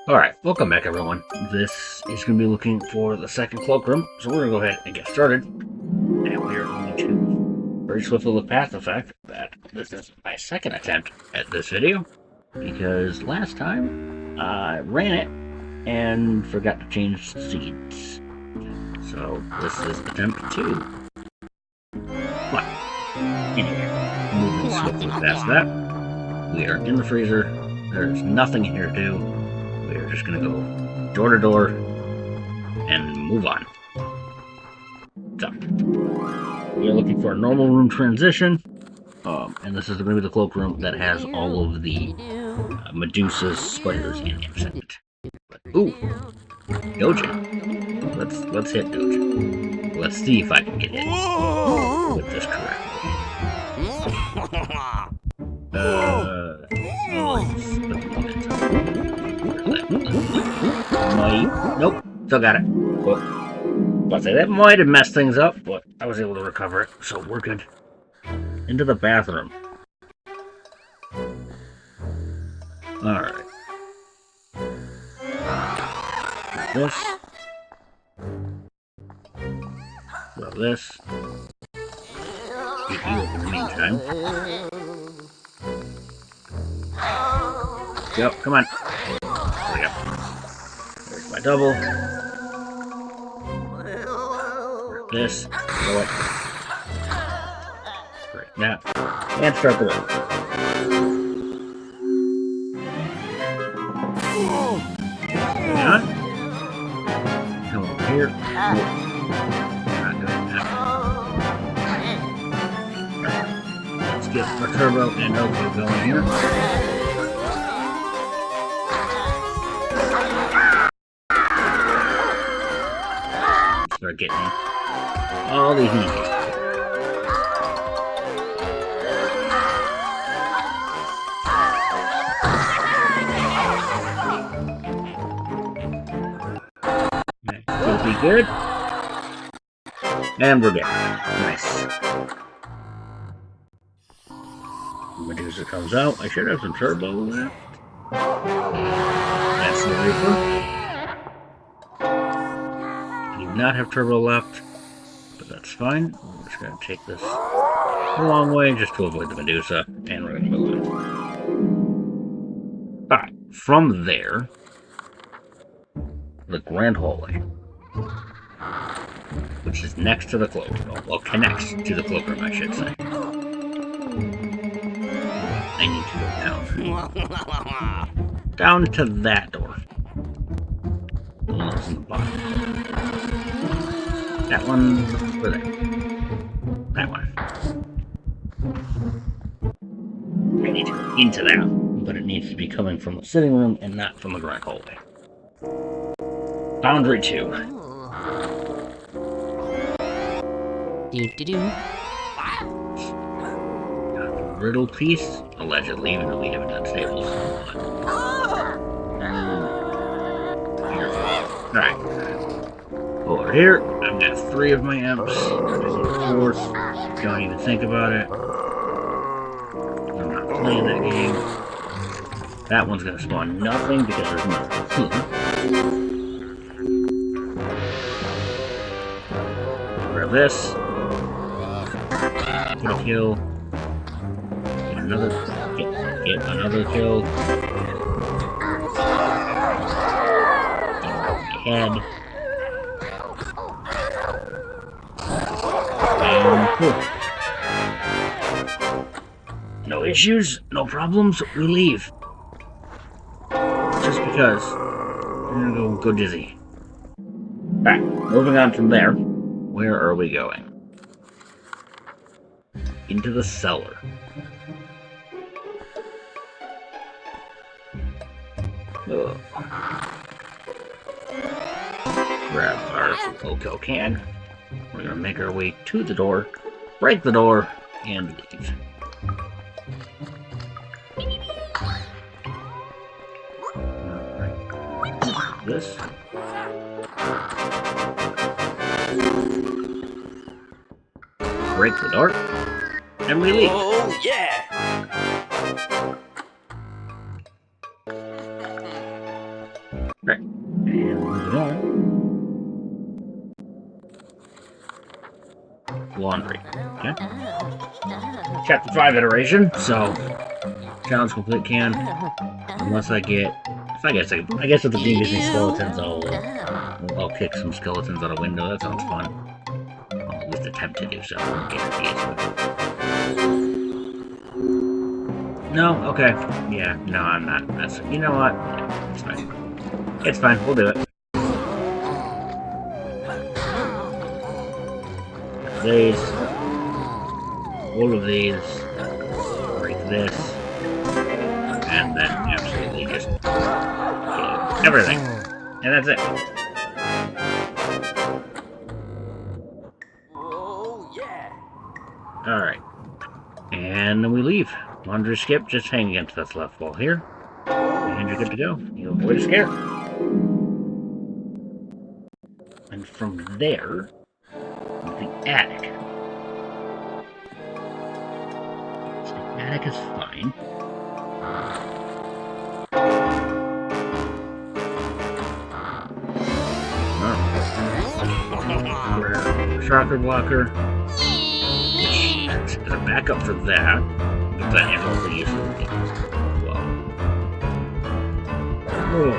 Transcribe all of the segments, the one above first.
Alright, welcome back everyone. This is going to be looking for the second cloakroom, so we're going to go ahead and get started. And we are going to very swiftly look past the fact that this is my second attempt at this video, because last time I ran it and forgot to change the seeds. So this is attempt 2. But, anyway, moving swiftly past that, we are in the freezer. There's nothing here to do. We're just gonna go door to door and move on. So, we are looking for a normal room transition, and this is going to be the cloakroom that has all of the Medusas, spiders, and imps in it. Ooh, Doja. Let's hit Doja. Let's see if I can get hit with this correctly. Nope, still got it. Well, I'll say that might have messed things up, but I was able to recover it, so we're good. Into the bathroom. Alright. This. Well, this. Keep you in the meantime. Yep, come on. There we go. There's my double. This. Go it. Break that. And start the roll. Hang on. Come over here. Nope. Not doing that. Right. Let's get our turbo and Oko going here. Start getting all these ninjas. Should be good. And we're good. Nice. Medusa comes out. I should have some turbo left. That's the Reaper. Not have turbo left, but that's fine. We're just going to take this a long way just to avoid the Medusa, and we're going to move on. Alright, from there, the Grand Hallway, which is next to the cloakroom. Well, connects to the cloakroom, I should say. I need to go down. Down to that door. The one that's in the bottom. That one, where that? That one. I need to go into that, but it needs to be coming from the sitting room and not from the grand hallway. Boundary 2. Got the riddle piece, allegedly, even though we haven't done stables. Alright. Over here, I've got 3 of my imps. There's a 4th. Don't even think about it. I'm not playing that game. That one's gonna spawn nothing because there's nothing. Grab this. Get a kill. Get another. Get another kill. Head. No issues, no problems, we leave. Just because we're gonna go dizzy. Alright, moving on from there. Where are we going? Into the cellar. Ugh. Grab our Oko can. We're gonna make our way to the door, break the door, and leave. Alright. This. Break the door, and we leave. Oh, yeah! Right. And moving on. Laundry. Okay. Chapter 5 iteration, so challenge complete can. Unless I get. I guess if the game gives me skeletons, I'll kick some skeletons out a window. That sounds fun. I'll at least attempt to do so. No? Okay. Yeah, no, I'm not. You know what? Yeah, it's fine. It's fine. We'll do it. These. All of these. Break this. And then absolutely just kill everything. And that's it. Alright. And then we leave. Laundry skip, just hang against this left wall here. And you're good to go. You avoid a scare. And from there, the attic. So the attic is fine. Shocker blocker, which is a backup for that, but that is also useful as well. Through,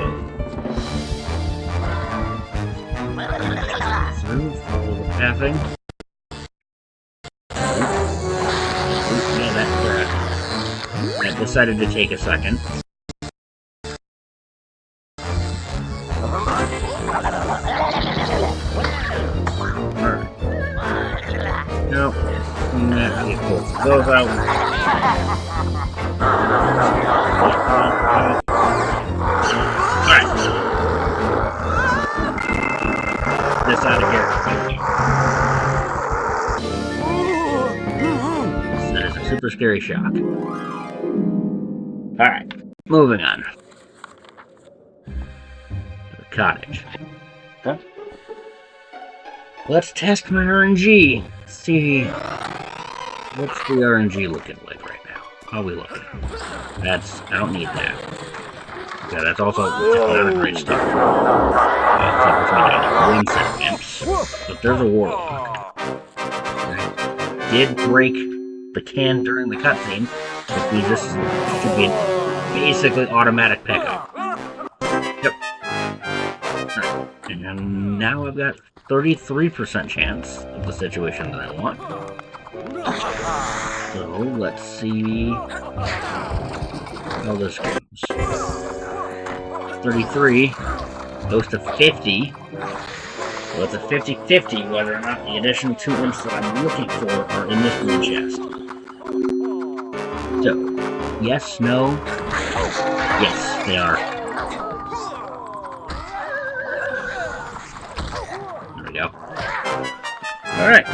follow the pathing. Yeah, that decided to take a second. No. Nah, I'll get both of those out. Alright. This out of here. That is a super scary shock. Alright. Moving on. The cottage. Okay. Let's test my RNG. See, what's the RNG looking like right now? How are we looking? I don't need that. Yeah, that's also not a great start. One set of imps, but there's a warlock. Did break the can during the cutscene, but this should be basically automatic pickup. Yep. Right. And now I've got 33% chance of the situation that I want. So let's see how this goes. 33 goes to 50. So it's a 50-50 whether or not the additional 2 imps that I'm looking for are in this blue chest. So, yes, no, yes, they are. Alright.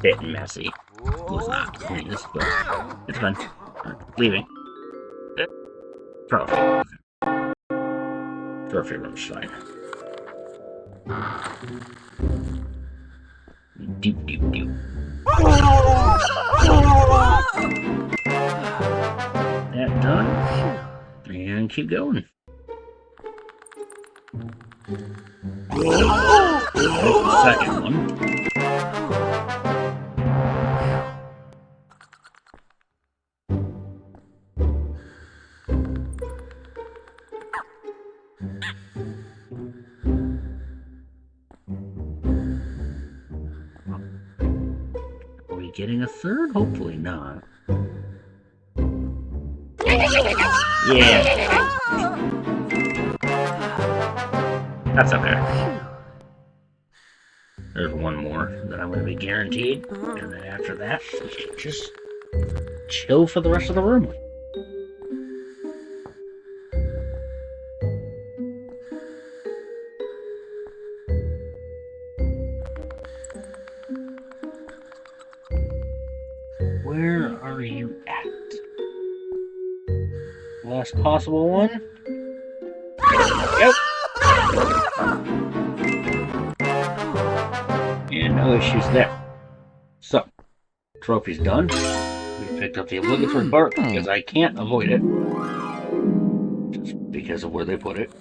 Bit messy. It was not the cleanest, but it's fine. Leaving. Trophy. Trophy room's fine. Doop doop doop. That done. And keep going. There's the second one. Are we getting a third? Hopefully not. Yeah. That's okay. There's one more that I'm going to be guaranteed, and then after that, just chill for the rest of the room. Where are you at? Last possible one? Yep. And no issues there. So, trophy's done. We picked up the obligatory bark because I can't avoid it. Just because of where they put it.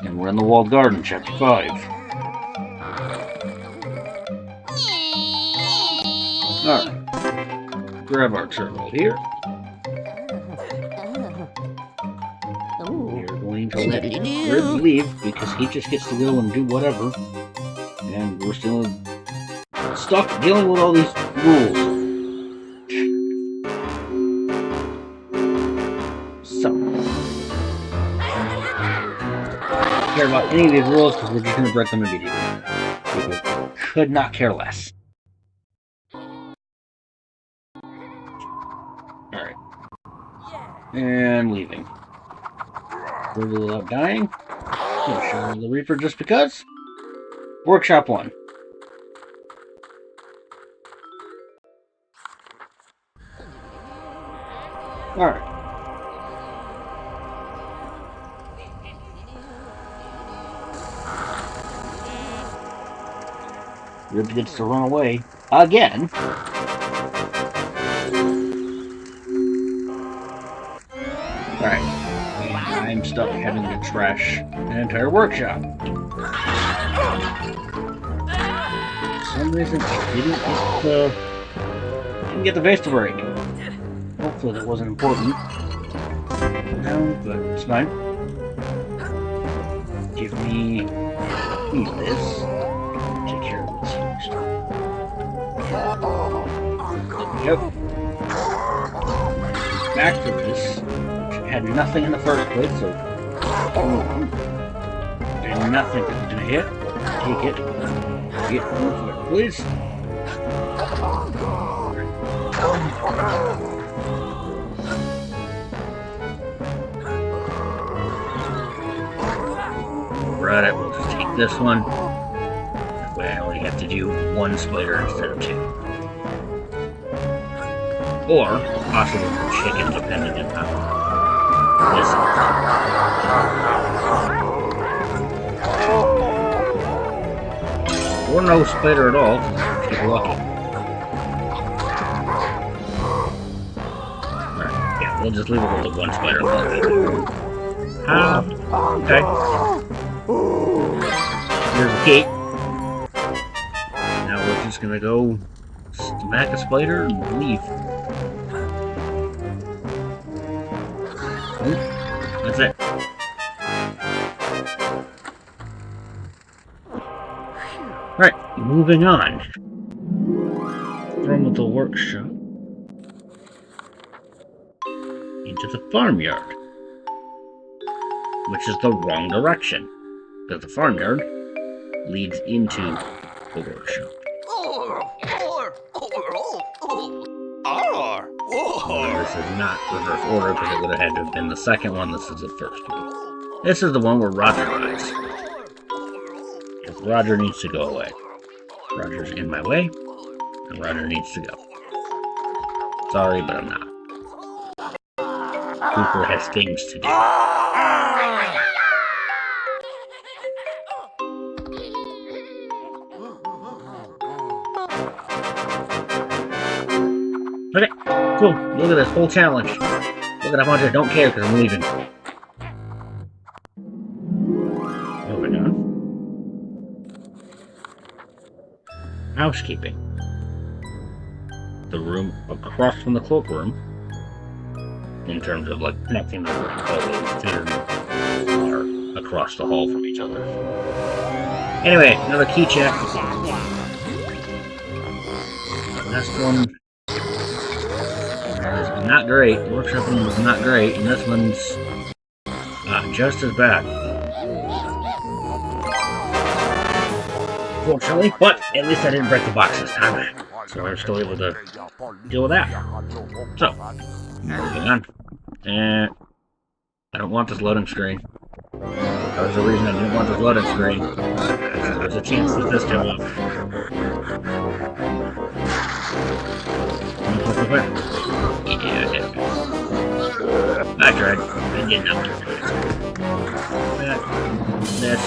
And we're in the walled garden, chapter 5. Alright. Grab our turtle here. We're going to let Rib leave because he just gets to go and do whatever. And we're still stuck dealing with all these rules. So, I don't care about any of these rules because we're just going to break them immediately. People could not care less. Alright. And leaving. River without dying. Show the Reaper just because. Workshop 1. Alright. Rib gets to run away again. Alright. I'm stuck having to trash an entire workshop. For some reason, I didn't get the vase to break. Hopefully that wasn't important. No, but it's fine. Give me this. Take care of this first. Yep. Back to this. Had nothing in the first place, so and nothing to hit. Take it. Get over it, please. Right, we'll just take this one. That way I only have to do one spider instead of 2. Or possibly the chicken, depending on this. Or no spider at all, if you're lucky. Alright, yeah, we'll just leave it with the one spider. Okay. Here's the gate. Now we're just gonna go smack a spider and leave. That's it. Right, moving on. From the workshop into the farmyard, which is the wrong direction, because the farmyard leads into the workshop. This is not reverse order because it would have had to have been the second one. This is the first one. This is the one where Roger dies. Because Roger needs to go away. Roger's in my way, and Roger needs to go. Sorry, but I'm not. Cooper has things to do. Okay, cool. Look at this whole challenge. Look at how much I don't care because I'm leaving. Moving on. Housekeeping. The room across from the cloakroom, in terms of like connecting the hallways to are across the hall from each other. Anyway, another key check. Last one. Not great. Workshop one was not great, and this one's just as bad. Fortunately, but at least I didn't break the box this time, so I'm still able to deal with that. So, moving on. And I don't want this loading screen. That was the reason I didn't want this loading screen. There's a chance that this came up. Yeah, I tried. I did not do that. This.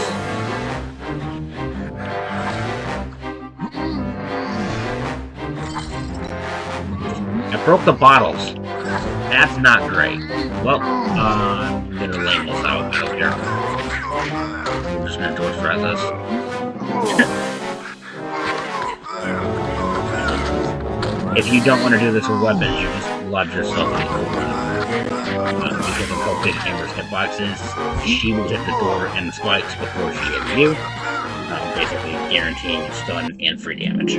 I broke the bottles. That's not great. Well, I'm gonna lay this out. I don't care. I'm just gonna torch threat this. If you don't want to do this with weapons, you just lodge yourself in the door. Because of how big Amber's hitbox is, she will hit the door and the spikes before she hits you. Basically guaranteeing stun and free damage.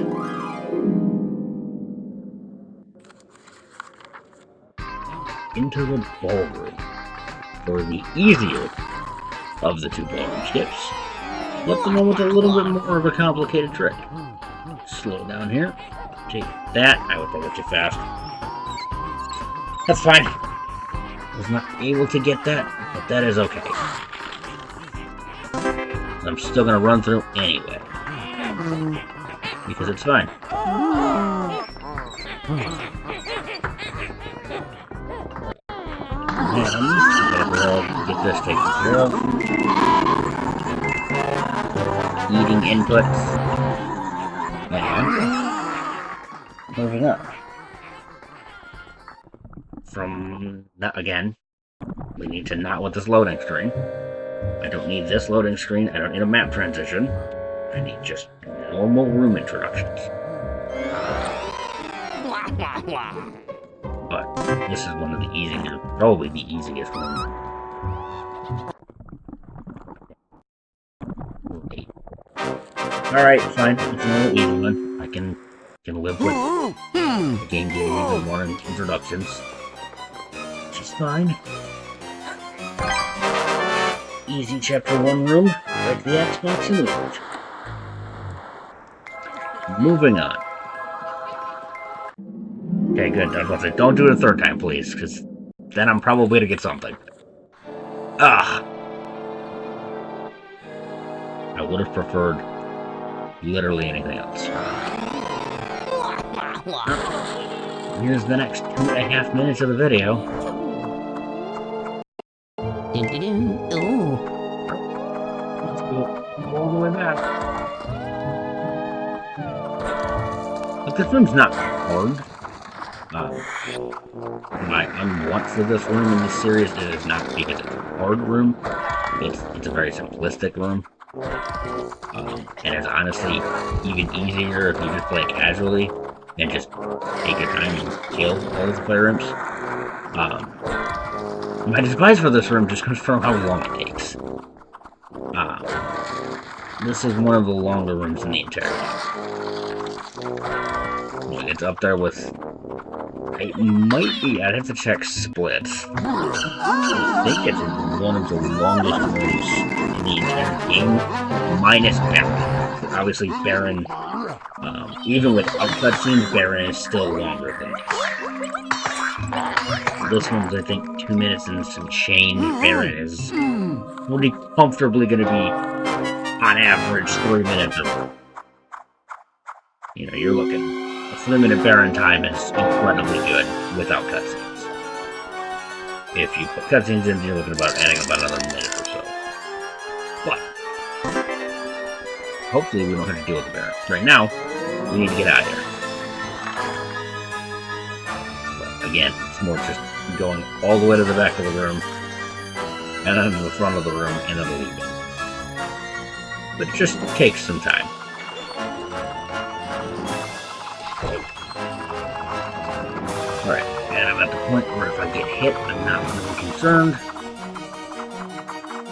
Into the ballroom. For the easier of the two ballroom skips, let the one with a little bit more of a complicated trick. Slow down here. Take that. I would think too fast. That's fine. I was not able to get that, but that is okay. I'm still gonna run through anyway. Because it's fine. Get this taken care of. Eating inputs. And moving up. From that again, we need to not with this loading screen. I don't need this loading screen. I don't need a map transition. I need just normal room introductions. But this is one of the easier, probably the easiest one. Right. Alright, fine. It's another easy one. I can live with the game getting even more introductions. Which is fine. Easy chapter 1 room, like the Xbox and Windows. Moving on. Okay, good. I was about to say, don't do it a third time, please, because then I'm probably going to get something. Ah! I would have preferred literally anything else. Here's the next 2.5 minutes of the video. Let's go all the way back. But this room's not hard. My unwants for this room in this series is not because it's a hard room. It's a very simplistic room. And it's honestly even easier if you just play it casually and just take your time and kill all the player imps. My despise for this room just comes from how long it takes. This is one of the longer rooms in the entire game. It's up there with... It might be, I'd have to check splits. I think it's one of the longest rooms in the entire game, minus Baron. Obviously, Baron, even without cutscenes, Baron is still longer than this. This one's, I think, 2 minutes and some change. Baron is pretty comfortably going to be, on average, 3 minutes of, you're looking. A 3-minute Baron time is incredibly good without cutscenes. If you put cutscenes in, you're looking about adding about another minute or so. But hopefully we don't have to deal with the Baron. Right now, we need to get out of here. But again, it's more just going all the way to the back of the room, and then to the front of the room, and then leaving. But it just takes some time. Alright, and I'm at the point where if I get hit, I'm not really concerned.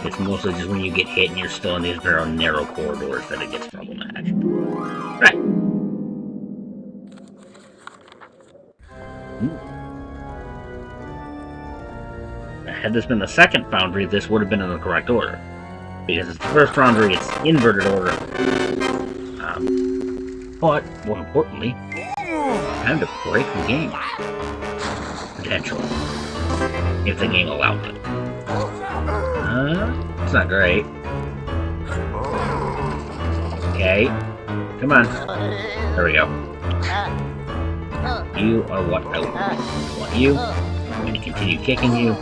It's mostly just when you get hit and you're still in these very narrow corridors that it gets problematic. Right. Had this been the second foundry, this would have been in the correct order. Because it's the first foundry, it's inverted order. But, more importantly, time to break the game. Potentially. If the game allowed it. It's not great. Okay. Come on. There we go. You are what I want you. I'm going to continue kicking you.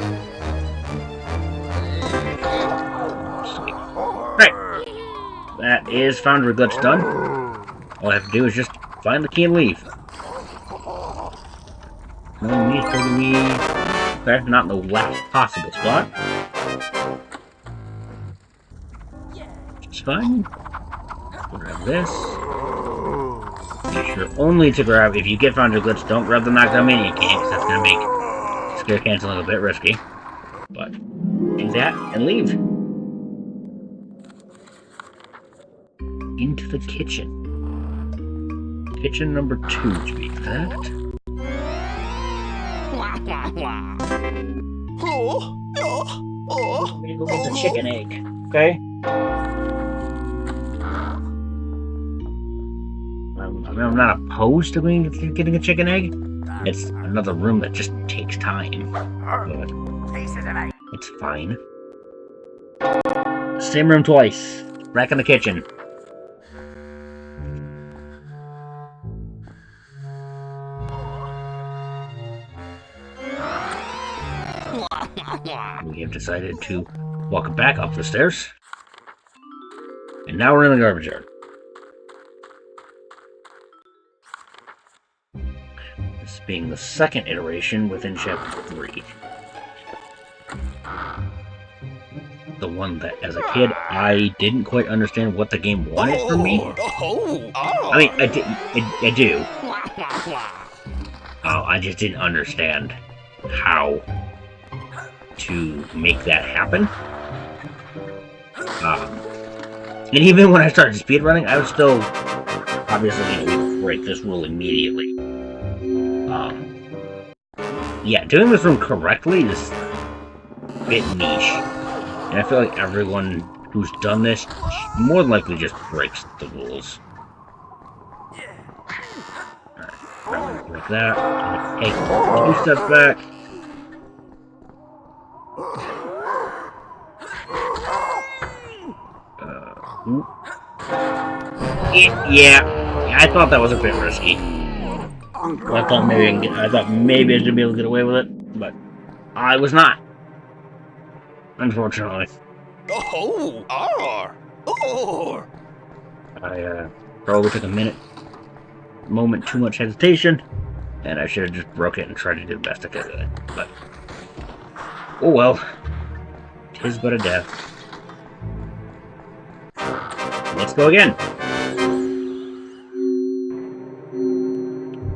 Sweet. Right. That is Foundry Glitch done. All I have to do is just find the key and leave. No need for me. Okay, not in the last possible spot. It's fine. Grab this. Be sure only to grab, if you get found your glitch, don't grab the knockdown mini can't, because that's going to make scare canceling a bit risky. But do that and leave. Into the kitchen. Kitchen number 2 to be exact. I'm gonna go get the chicken egg. Okay? I'm not opposed to getting a chicken egg. It's another room that just takes time. But it's fine. Same room twice. Back in the kitchen. We have decided to walk back up the stairs. And now we're in the garbage yard. This being the second iteration within Chapter 3. The one that, as a kid, I didn't quite understand what the game wanted from me. I mean, I do. I just didn't understand how to make that happen. And even when I started speedrunning, I was still obviously going to break this rule immediately. Yeah, doing this room correctly is a bit niche. And I feel like everyone who's done this more than likely just breaks the rules. Alright, like that. Take 2 steps back. Yeah, I thought that was a bit risky. I thought maybe I should be able to get away with it, but I was not. Unfortunately. I probably took a moment too much hesitation, and I should have just broke it and tried to do the best I could with it. But oh well, 'tis but a death. Let's go again.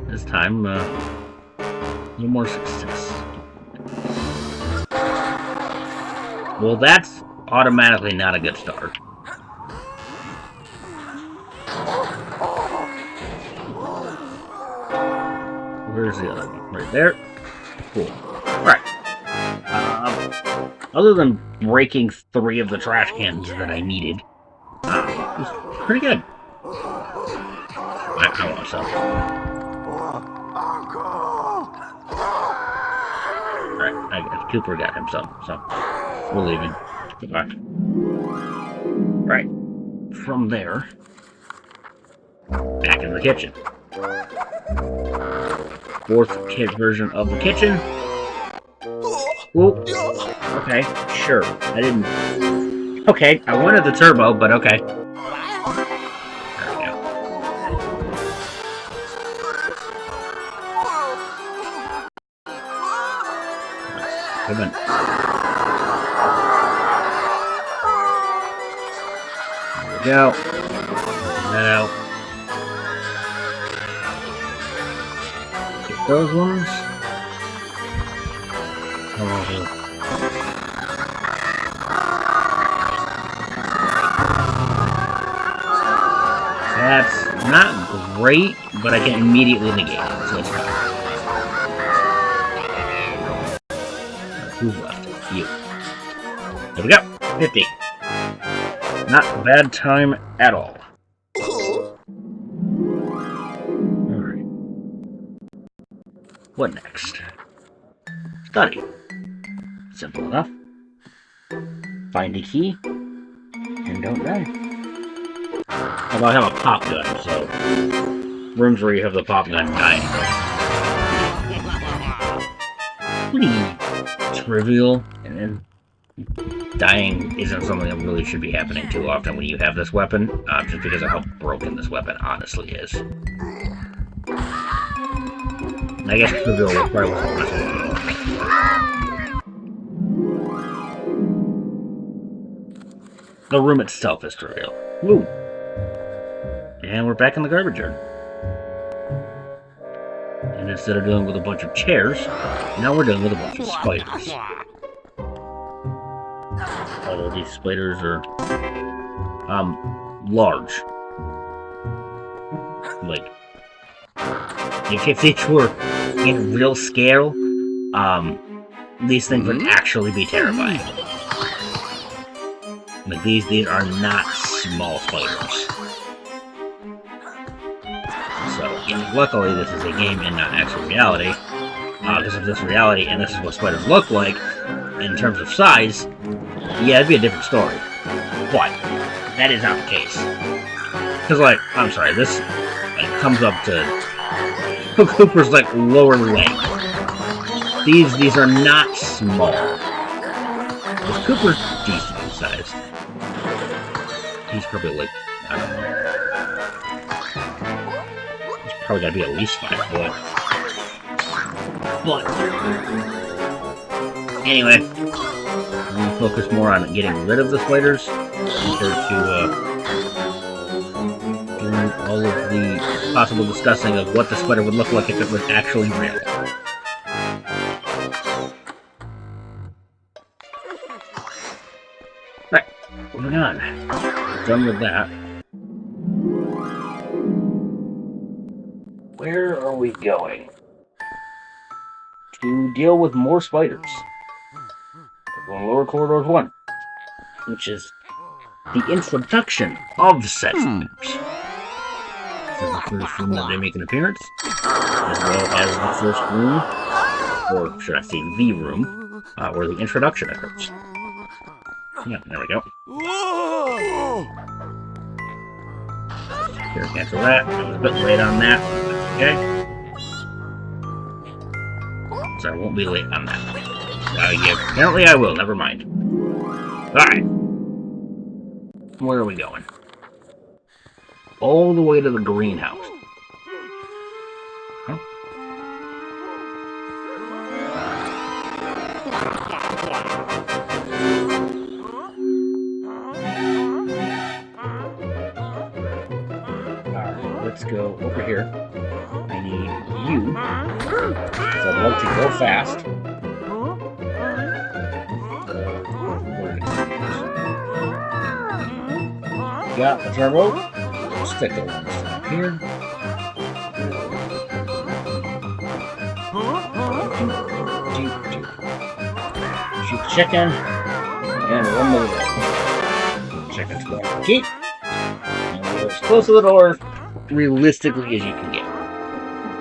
This time, a little more success. Well, that's automatically not a good start. Where's the other one? Right there. Cool. Alright. Other than breaking 3 of the trash cans that I needed, it was pretty good. I want some. Alright, I guess Cooper got him some, so we're leaving. Goodbye. Right. From there, back in the kitchen. 4th kid version of the kitchen. Whoop. Okay, sure. I didn't. Okay, I wanted the turbo, but okay. There we go. Come on. There we go. That out. Get those ones. Come over here. That's not great, but I can immediately negate it, so it's fine. Who's left? You. There we go. 50. Not a bad time at all. Alright. What next? Study. Simple enough. Find a key, and don't die. Although I have a pop gun, so rooms where you have the pop gun dying. Pretty trivial, and then dying isn't something that really should be happening too often when you have this weapon, just because of how broken this weapon honestly is. And I guess trivial was probably The room itself is trivial. Woo! And we're back in the garbage yard. And instead of dealing with a bunch of chairs, now we're dealing with a bunch of spiders. Although these spiders are large. Like, if these were in real scale, these things would actually be terrifying. Like, these are not small spiders. So, luckily this is a game and not actual reality. Because if this is reality and this is what spiders look like, in terms of size, yeah, it'd be a different story. But, that is not the case. Because, like, I'm sorry, this comes up to Cooper's, like, lower leg. These are not small. Because Cooper's decent sized. He's probably, like, I don't know. He's probably gotta be at least 5 foot. But, anyway, I'm going to focus more on getting rid of the spiders compared to doing all of the possible discussing of what the spider would look like if it was actually real. Right, moving on. Done with that. Where are we going? To deal with more spiders. We're going lower corridors 1, which is the introduction of said spiders. This is the first room that they make an appearance, as well as the first room, or should I say the room, where the introduction occurs. Yeah, there we go. Here, cancel that. I was a bit late on that. Okay. So I won't be late on that. Yeah, apparently I will. Never mind. Alright. Where are we going? All the way to the greenhouse. Huh? Alright, let's go over here. I need you. Because I'd like to go fast. Got the turbo. Stick the ones here. Shoot the chicken. And one more. Chicken's going to keep. And we're as close to the door, realistically, as you can get.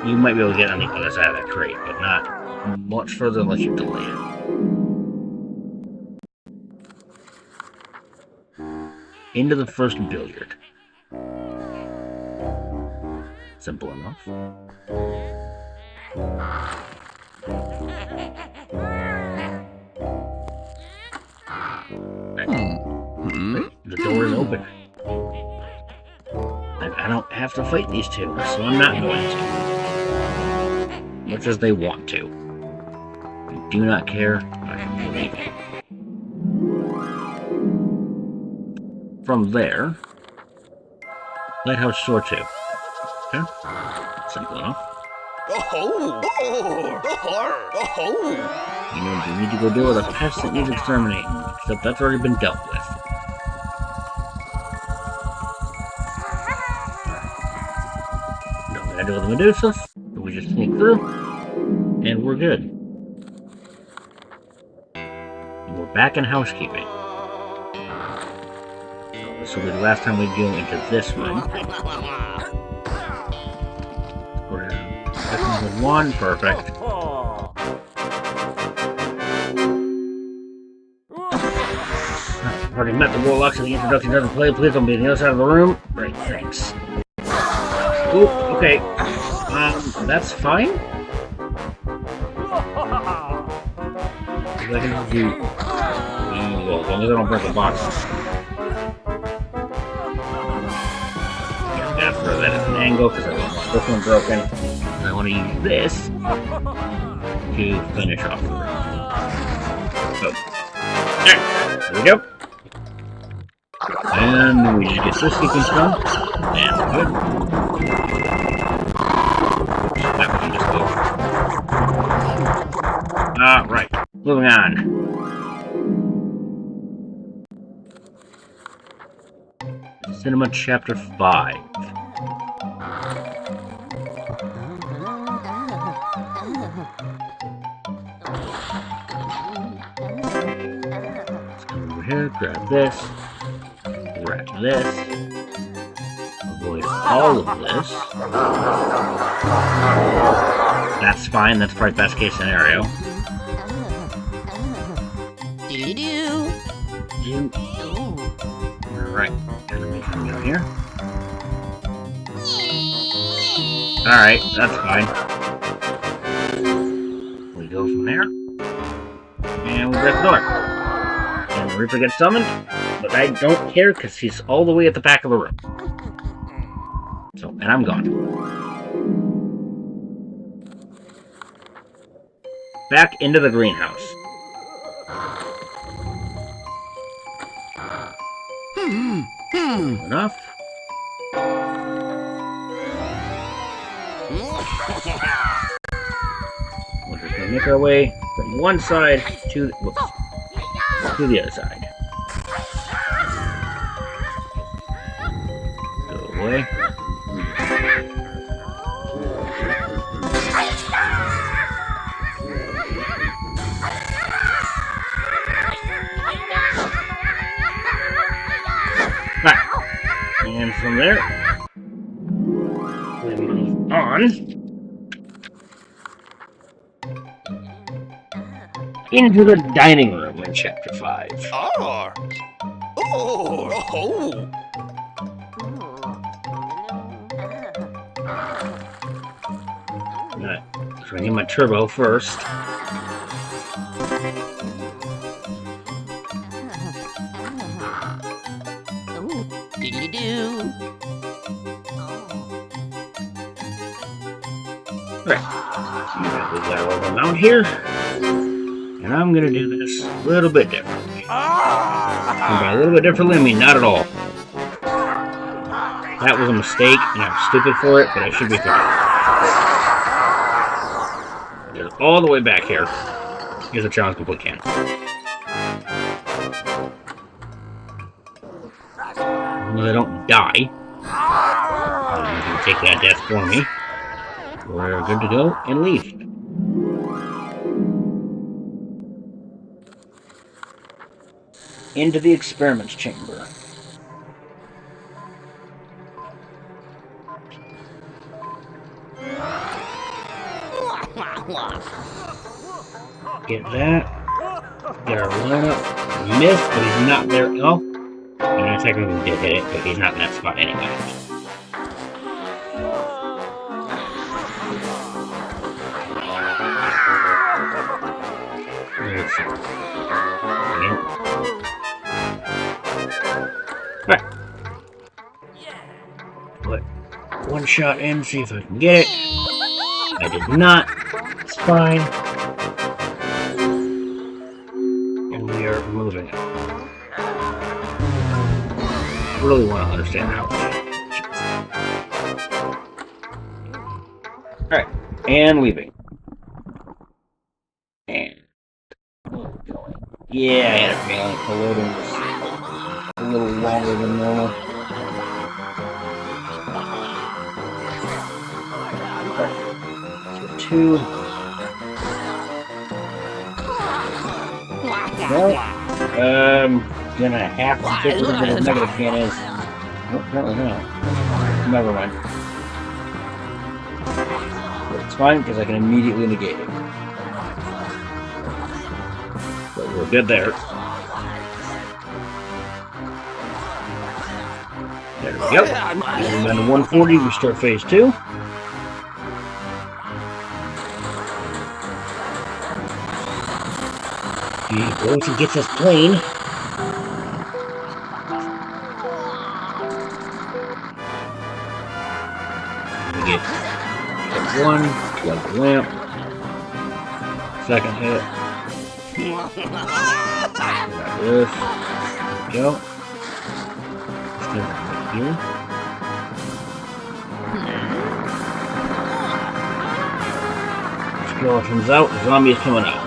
You might be able to get on the other side of that crate, but not much further unless you delay it. Into the first billiard. Simple enough. The door is open. And I don't have to fight these two, so I'm not going to. Much as they want to. I do not care. I believe you. From there, Lighthouse Shore 2. Okay? Simple enough. You know, you need to go deal with a pest that needs exterminating, except that's already been dealt with. Don't gotta deal with the Medusa, but we just sneak through, and we're good. And we're back in housekeeping. This will be the last time we go into this room. We're in 1, perfect. I've already met the warlocks and the introduction doesn't play. Please don't be on the other side of the room. Great, thanks. Ooh, okay. That's fine. I can do... Well, as long as I don't break the box. Throw that at an angle because I don't want this one broken. And I want to use this to finish off the room. So, there we go. And we just get this sequence done. And we're good. That one just goes. Right. Moving on. Cinema Chapter 5. Let's come over here, grab this, grab this, avoid all of this. That's fine, that's probably best case scenario. Alright, animation down here. Alright, that's fine. We go from there. And we break the door. And the Reaper gets summoned, but I don't care because he's all the way at the back of the room. So, and I'm gone. Back into the greenhouse. Enough. We're just gonna make our way from one side to the other side. Go away. Right. And from there, we move on into the dining room in Chapter 5. Oh! Oh! Oh! Alright, so I need my turbo first. Right, so we got all them out here. And I'm gonna do this a little bit differently. And by a little bit differently, I mean not at all. That was a mistake, and I'm stupid for it, but I should be forgiven. Get all the way back here. Here's a challenge complete can. As I don't die, you can take that death for me. We're good to go and leave. Into the experiments chamber. Get that. Get our lineup. Missed, but he's not there. Oh. And I technically did hit it, but he's not in that spot anyway. Right. Put one shot in, see if I can get it. I did not. It's fine. And we are moving it. I really want to understand how. Alright. And leaving. And. Yeah, I had a feeling the loading was a little longer than normal. So 2. Well, gonna have to take whatever the negative can is. Nope, apparently not. Never mind. But it's fine because I can immediately negate it. But we're good there. There we go. And then to 140, we start phase 2. He goes and gets his plane. We get hit 1, plug the lamp. Second hit. Got this. Go. Here. Skeleton's out, zombies coming out.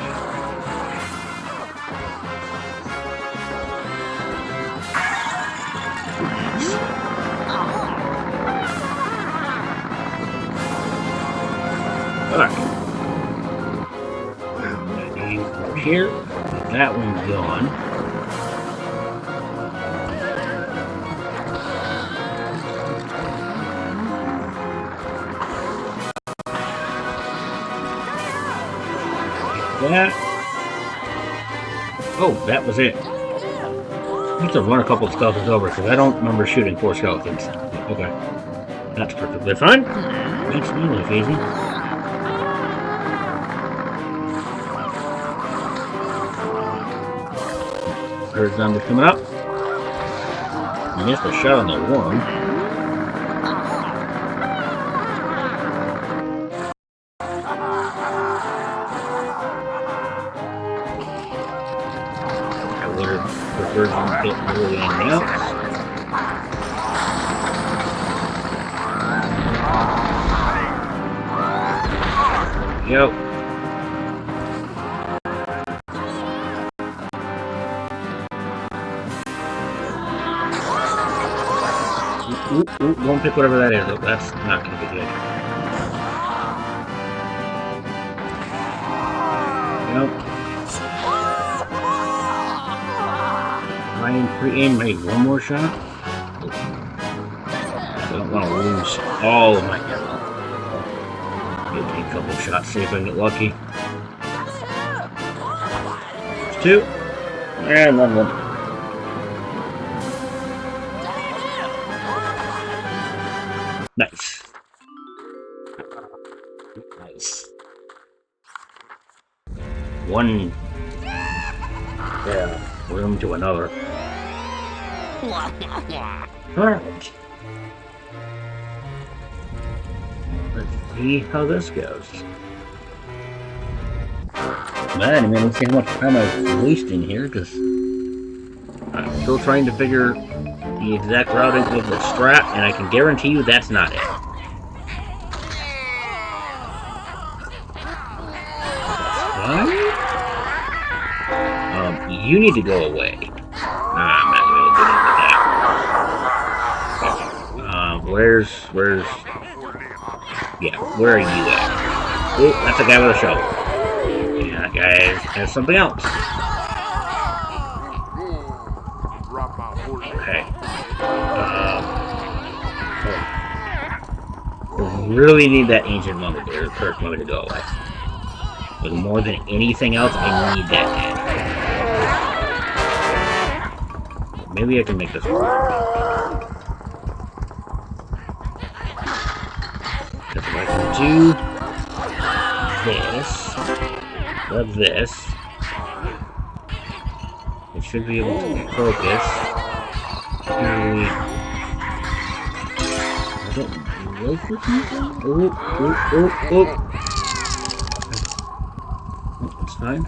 Alright. Here, that one's gone. That. Oh, that was it. I have to run a couple of skeletons over because I don't remember shooting 4 skeletons. Okay. That's perfectly fine. Makes me life easy. There's zombies coming up. I missed a shot on the worm. Version hit really anything else. Yep. Ooh, don't pick whatever that is. That's not going to be good. Yep. Pre-aim, maybe one more shot. I don't want to lose all of my ammo. Give me a couple shots, see if I can get lucky. There's 2. And then 1. Nice. Nice. 1 room to another. Alright. Let's see how this goes. Man, let's see how much time I've wasted here, because I'm still trying to figure the exact routing of the strat, and I can guarantee you that's not it. You need to go away. I'm not going to do that. Where's... Yeah, where are you at? Oh, that's a guy with a shovel. Yeah, that guy has something else. Okay. I really need that ancient mummy or cursed mummy to go away. But more than anything else, I need that guy. Maybe I can make this work. If I can do this, grab this, it should be able to focus. I don't like what you do. Oh. It's fine.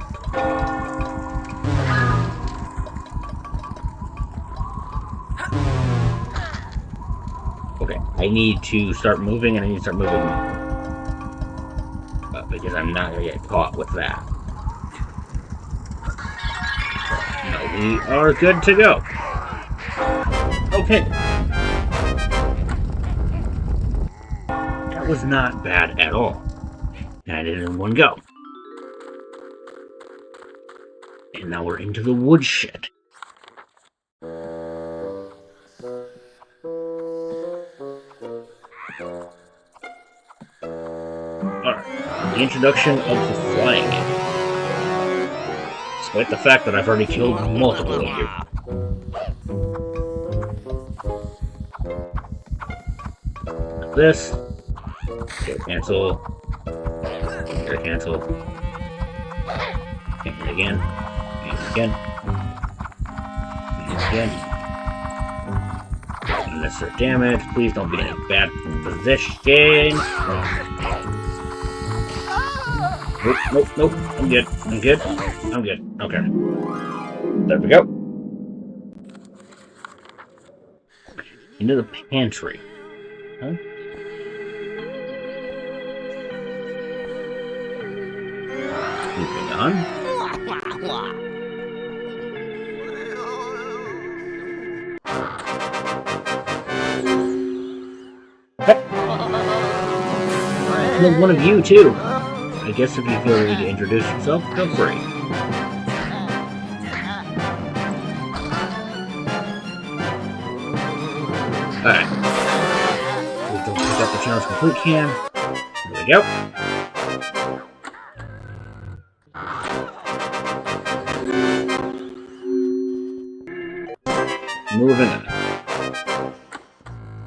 Okay, I need to start moving, and I need to start moving because I'm not going to get caught with that. No, we are good to go. Okay. That was not bad at all. And I did it in one go. And now we're into the woodshed. Alright, the introduction of the flying game. Despite the fact that I've already killed multiple of you. This. Okay, cancel. Here, cancel. And again. And again. And again. Unnecessary damage. Please don't be in a bad position. Nope. I'm good. Okay. There we go. Into the pantry. Huh? Moving on. There's one of you, too. I guess if you feel ready to introduce yourself, feel free. Alright. We can pick up the challenge complete can. There we go. Moving on.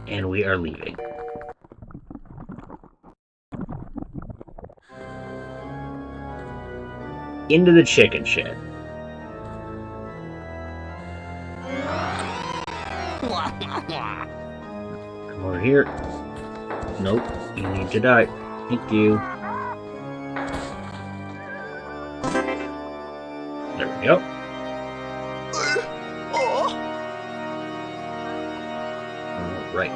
And we are leaving. Into the chicken shed. Come over here. Nope, you need to die. Thank you. There we go. Alright.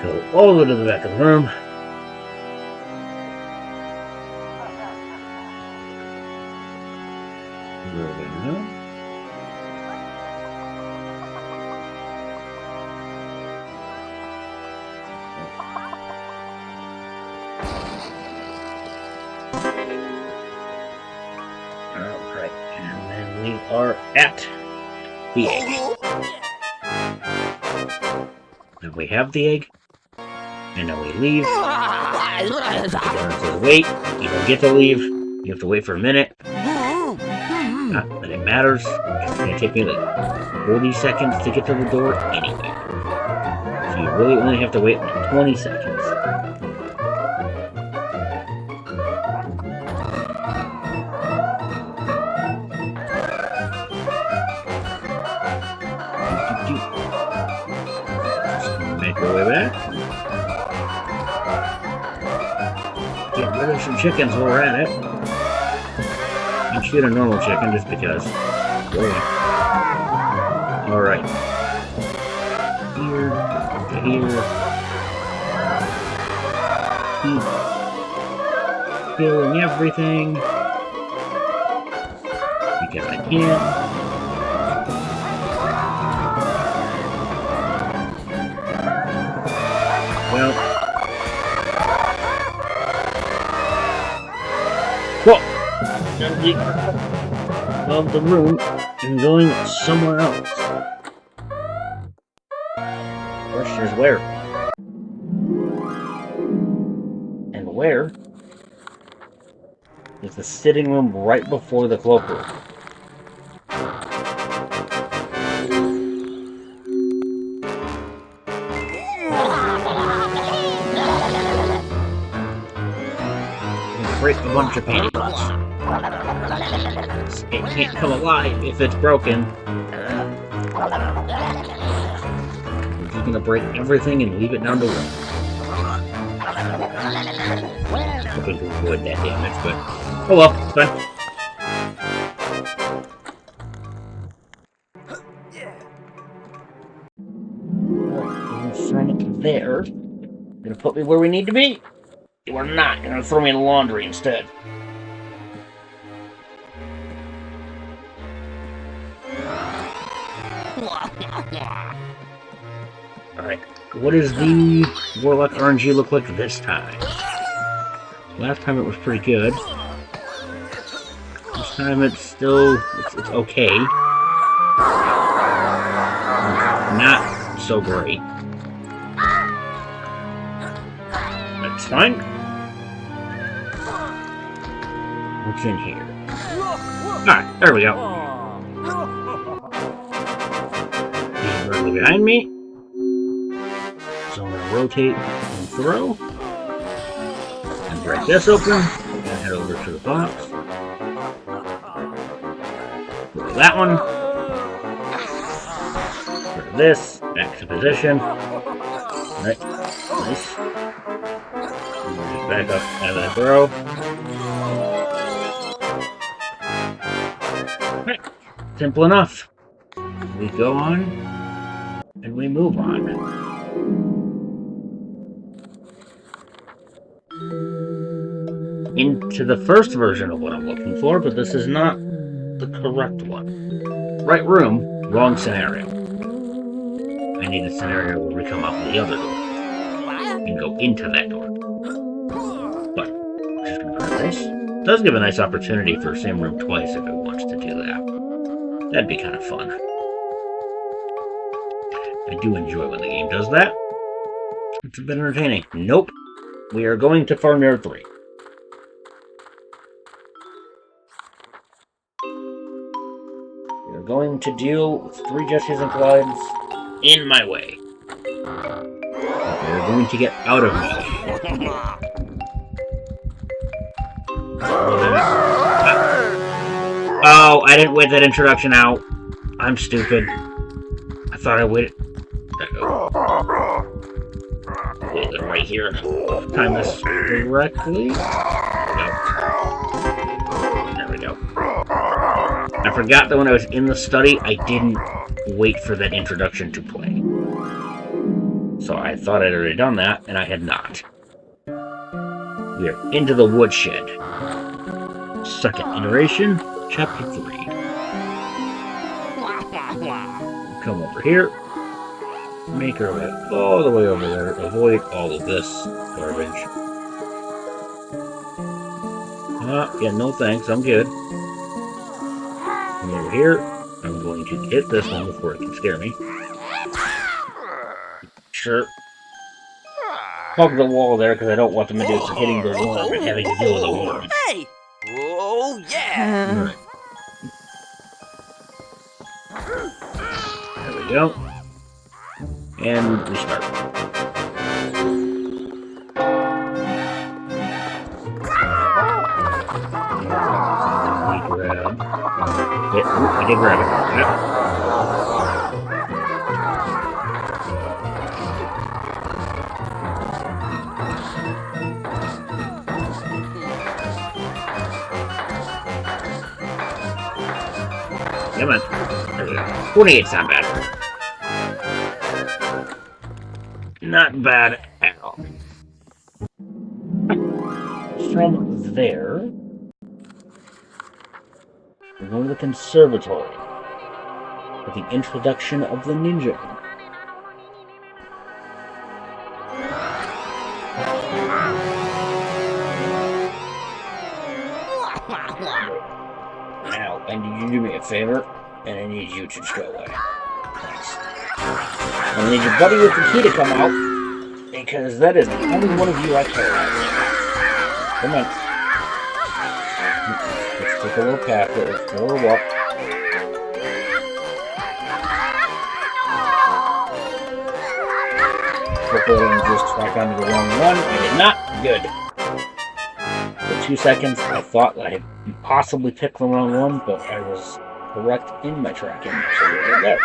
Go all the way to the back of the room. Moving on. Alright, and then we are at the egg. Now we have the egg, and then we leave. It says wait, you don't get to leave, you have to wait for a minute. Not that it matters, it's going to take me like 40 seconds to get to the door anyway. So you really only have to wait like 20 seconds. Make our way back. Get rid of some chickens while we're at it. And shoot a normal chicken just because. Alright. Here to here. Keep killing everything. Because I can. Well. Whoa! Of the room and going somewhere else. First, there's where. And where is the sitting room right before the cloakroom. Break a bunch of paintings. It can't come alive if it's broken. We're just gonna break everything and leave it down to one. Hoping to avoid that damage, but oh well, it's fine. From there, gonna put me where we need to be. You are not gonna throw me in the laundry instead. Alright, what does the Warlock RNG look like this time? Last time it was pretty good. This time it's still, it's okay. Not so great. That's fine. What's in here? Alright, there we go. He's directly behind me. So I'm going to rotate and throw. And break this open. And head over to the box. Throw that one. Throw this. Back to position. Right. Nice. Just back up out of that throw. Right. Simple enough. we go on, and we move on. Into the first version of what I'm looking for, but this is not the correct one. Right room, wrong scenario. I need a scenario where we come out the other door and go into that door. But I'm just gonna grab this. It does give a nice opportunity for same room twice if it wants to do that. That'd be kind of fun. I do enjoy when the game does that. It's a bit entertaining. Nope. We are going to Farmyard 3. We are going to deal with 3 Jessies and Clydes in my way. They're going to get out of my way. Oh, I didn't wait that introduction out. I'm stupid. I thought I waited. There we go. Wait them right here. Time this correctly. There we go. I forgot that when I was in the study, I didn't wait for that introduction to play. So I thought I'd already done that, and I had not. We are into the woodshed. Second iteration, chapter 3. Come over here. Make our way all the way over there. Avoid all of this garbage. Yeah, no thanks. I'm good. Come over here. I'm going to hit this one before it can scare me. Sure. Hug the wall there because I don't want the Medusa hitting the worm and having to deal with the worm. Hey! Oh, yeah! Right. There we go. And we start. I did grab it. Yep. Come on. There we go. 28's not bad. Not bad at all. From there, we're going to the conservatory with the introduction of the ninja. Now, I need you to do me a favor, and I need you to just go away. Thanks. I need your buddy with the key to come out, because that is the only one of you I care about. Come on. Let's take a little path there. Let's go a little walk. Hopefully I didn't just track onto the wrong one. I did not. Good. For 2 seconds, I thought that I had possibly picked the wrong one, but I was correct in my tracking. So there we go.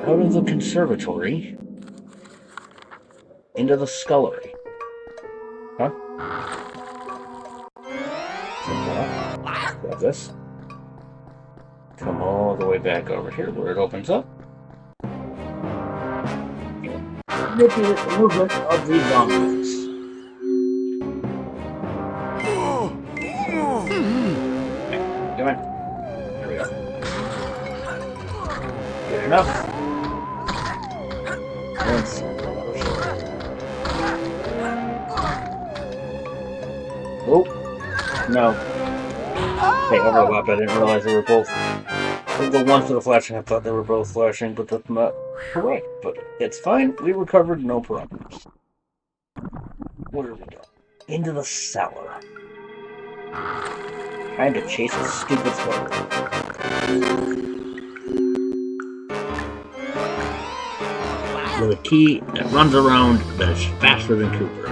Out of the conservatory into the scullery. Huh? Grab this. Come all the way back over here where it opens up. Manipulate the movement of the zombies. Come on. There we go. Good enough. Once. Oh. No. They overlapped. I didn't realize they were both. The ones that were flashing, I thought they were both flashing, but that's not correct. But it's fine. We recovered, no problems. Where are we going? Into the cellar. Trying to chase a stupid spider. With a key that runs around that is faster than Cooper.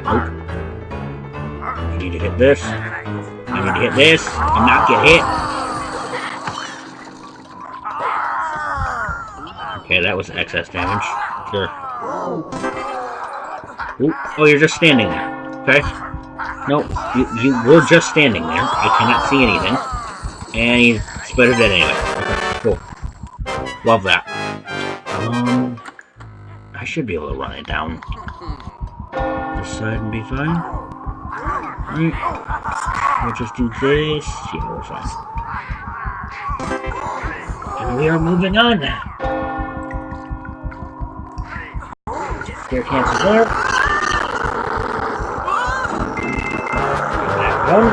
Nope. I need to hit this. I need to hit this and not get hit. Okay, that was excess damage. Sure. Ooh. Oh, you're just standing there. Okay. No, you were just standing there. I cannot see anything. And he's better dead anyway. Okay, cool. Love that. I should be able to run it down this side and be fine. Right. We'll just do this. Yeah, we're fine. And we are moving on now. Stair cancel there. One.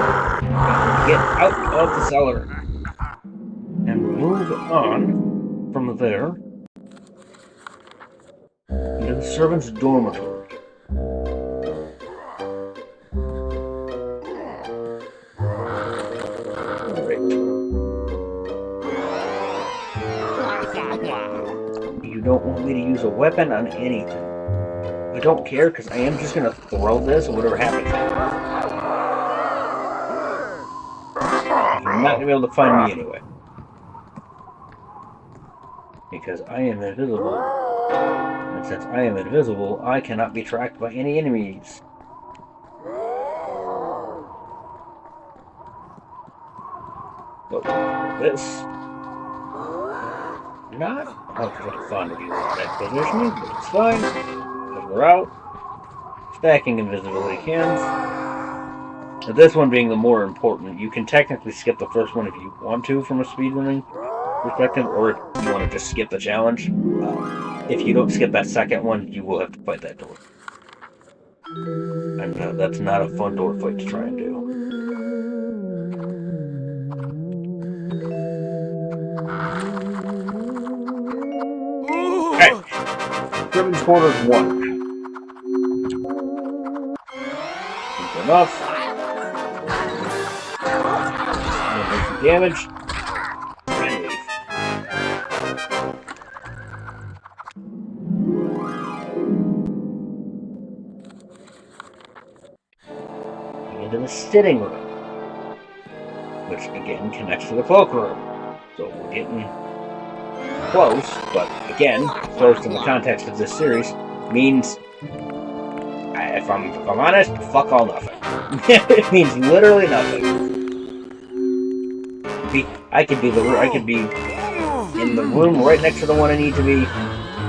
Get out of the cellar. And move on from there into the servants' dormitory. You don't want me to use a weapon on anything. I don't care, because I am just going to throw this and whatever happens. You're not going to be able to find me anyway. Because I am invisible. And since I am invisible, I cannot be tracked by any enemies. So, this... Not how fun to be in that position, but it's fine. Because we're out. Stacking invisibility cans. Now this one being the more important, you can technically skip the first one if you want to from a speedrunning perspective, or if you want to just skip the challenge. If you don't skip that second one, you will have to fight that door. And that's not a fun door fight to try and do. Okay. Servants' Quarters 1. Enough. Make some damage. And leave. Into the sitting room, which again connects to the cloakroom. So we're getting close, but again, close in the context of this series means, if I'm honest, fuck all nothing. It means literally nothing. I could be in the room right next to the one I need to be,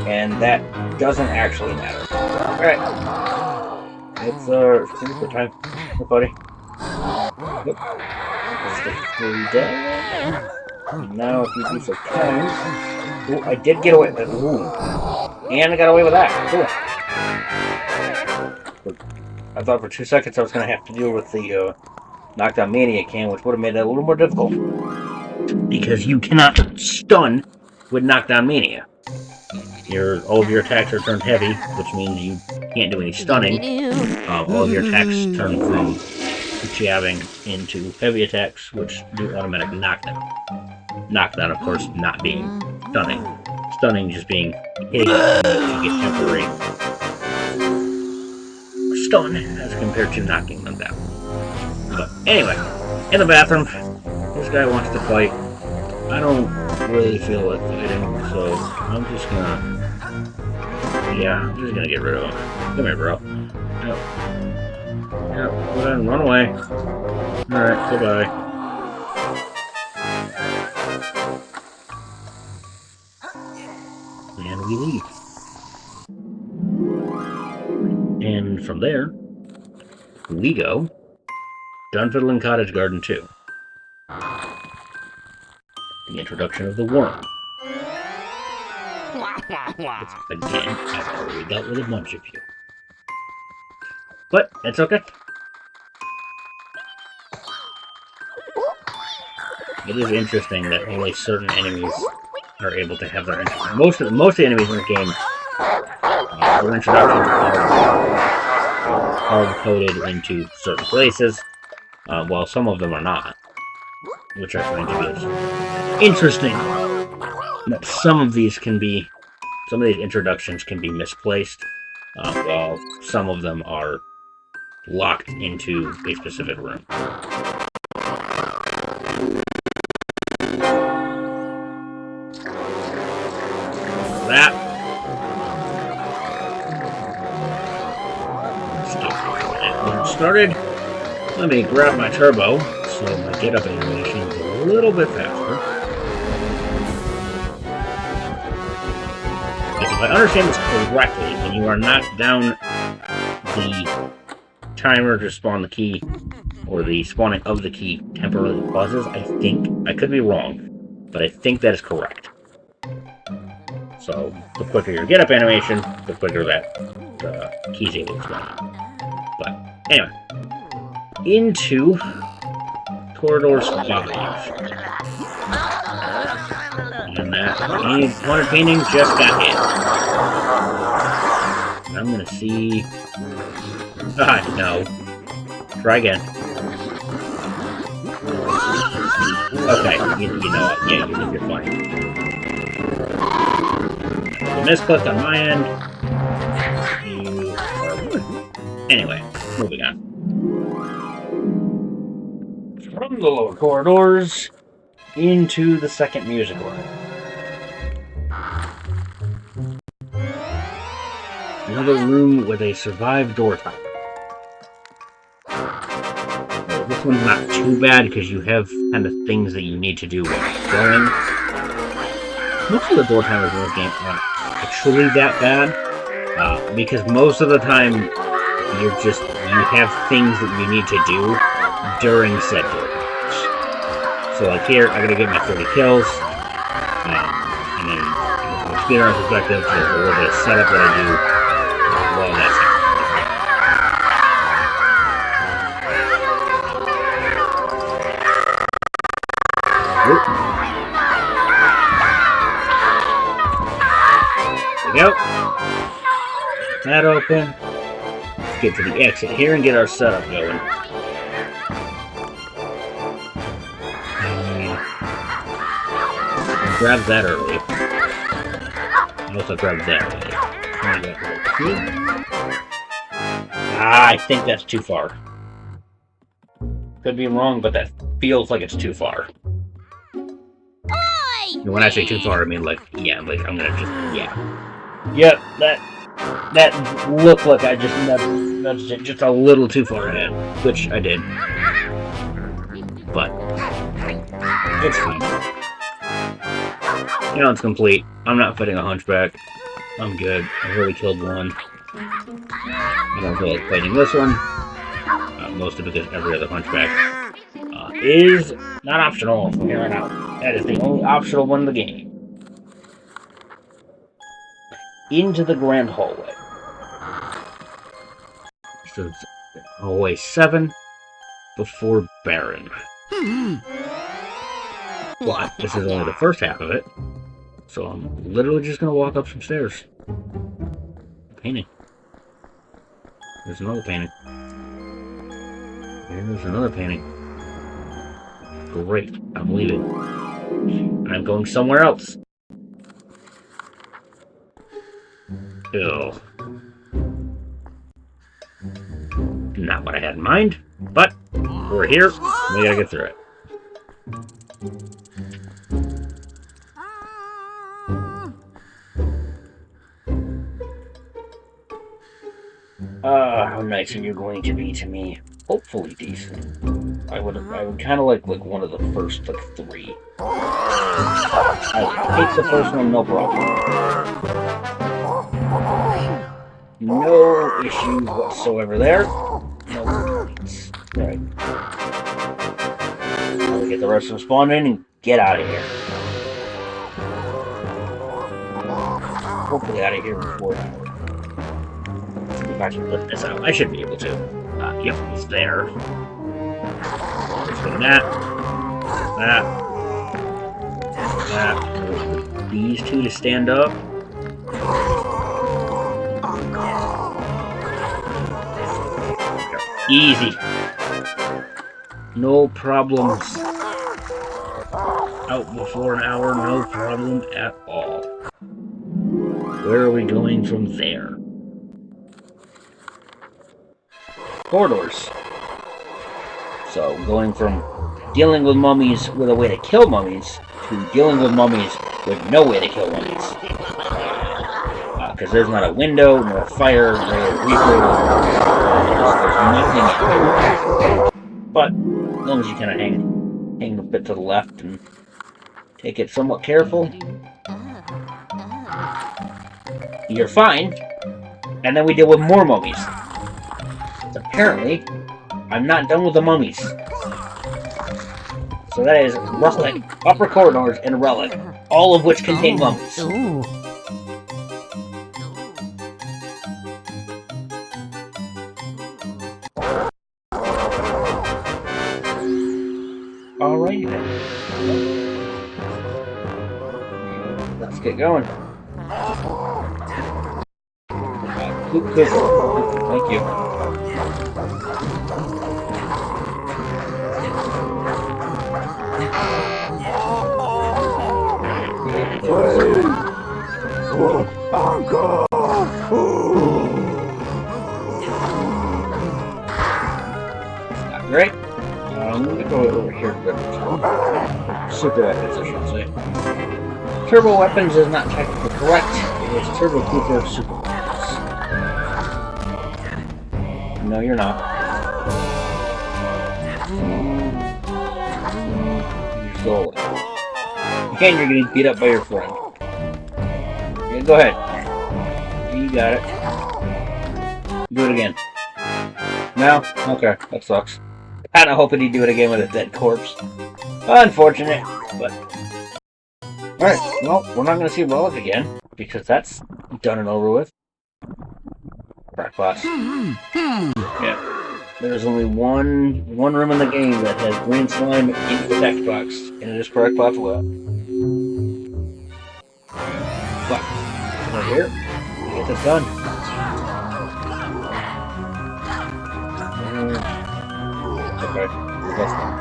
and that doesnn't actually matter. All right, it's the time, buddy. Yep. It's the 3 day. Now, if you do so kind. Ooh, I did get away with that. Ooh. And I got away with that. Cool. I thought for 2 seconds I was going to have to deal with the Knockdown Mania can, which would have made that a little more difficult. Because you cannot stun with Knockdown Mania. All of your attacks are turned heavy, which means you can't do any stunning. All of your attacks turn from jabbing into heavy attacks, which do automatic knockdown. Knockdown, of course, not being stunning. Stunning just being hitting to get temporary stun as compared to knocking them down. But anyway, in the bathroom, this guy wants to fight. I don't really feel like fighting, so I'm just gonna get rid of him. Come here, bro. Yep, go ahead and run away. Alright, goodbye. And we leave. And from there, we go Dunfiddling Cottage Garden 2. The introduction of the worm. Again, I've already dealt with a bunch of you. But, it's okay. It is interesting that only certain enemies are able to have their introduction. Most of the enemies in the game, their introductions are hard-coded into certain places, while some of them are not. Which I find to be interesting. That some of these introductions can be misplaced, while some of them are locked into a specific room. That. Stop when it started. let me grab my turbo so my get up animation is a little bit faster. Because if I understand this correctly, when you are knocked down, the timer to spawn the key, or the spawning of the key temporarily pauses, I think. I could be wrong, but I think that is correct. So, the quicker your get up animation, the quicker that the key's able to spawn. But, anyway. Into Corridors 5. And that haunted painting just got hit. I'm gonna see... Ah, no. Try again. Okay, you know what? Yeah, you're fine. The misclick on my end. You are good. Anyway, moving on. From the lower corridors into the second music room. Another room with a survived door timer. This one's not too bad because you have kind of things that you need to do while going. Most of the door timers in this game aren't actually that bad, because most of the time you have things that you need to do during said door timers. So like here, I gotta get my 30 kills, and then from a speedrunner perspective, there's a little bit of setup that I do while that's happening. There we go. That open. Let's get to the exit here and get our setup going. Grab that early. I also grabbed that early. Ah, I think that's too far. Could be wrong, but that feels like it's too far. And when I say too far, I mean like, yeah, like I'm gonna just, yeah. Yep, that looked like I just nudged it just a little too far ahead, which I did. But it's fine. You know, it's complete. I'm not fighting a hunchback. I'm good. I've already killed one. I don't feel like fighting this one. Mostly because every other hunchback is not optional from here on out. That is the only optional one in the game. Into the grand hallway. So it's hallway 7 before Baron. Well, this is only the first half of it. So I'm literally just gonna walk up some stairs. Painting. There's another painting. There's another painting. Great. I'm leaving. I'm going somewhere else. Ew. Not what I had in mind, but we're here. We gotta get through it. How nice are you going to be to me? Hopefully decent. I would kind of like one of the first, like, 3. I take the first one, no problem. No issues whatsoever there. No complaints. Right. Now we get the rest of them spawned in and get out of here. Hopefully out of here before hour. If I can put this out, I should be able to. Yep, it's there. Just doing that. These two to stand up. Easy. No problems. Out before an hour, no problem at all. Where are we going from there? Corridors. So, going from dealing with mummies with a way to kill mummies to dealing with mummies with no way to kill mummies. Because there's not a window, nor a fire, nor a reaper, there's nothing. But as long as you kind of hang a bit to the left and take it somewhat careful, you're fine. And then we deal with more mummies. Apparently, I'm not done with the mummies. So that is relic, upper corridors, and relic, all of which contain mummies. Alrighty then. Let's get going. Thank you. Not great. I'm gonna go over here to super weapons, I should say. Turbo weapons is not technically correct. It is Turbo Cooper super weapons. No, you're not. You're stolen. Again, you're getting beat up by your friend. Yeah, go ahead. You got it. Do it again. No? Okay, that sucks. Kinda hoping he'd do it again with a dead corpse. Unfortunate, but... Alright, well, we're not gonna see Relic again, because that's done and over with. Crackbox. Yeah. There's only one room in the game that has green slime in the text box, and it is Crackbox well. But, right here, get this done. Okay, that's done.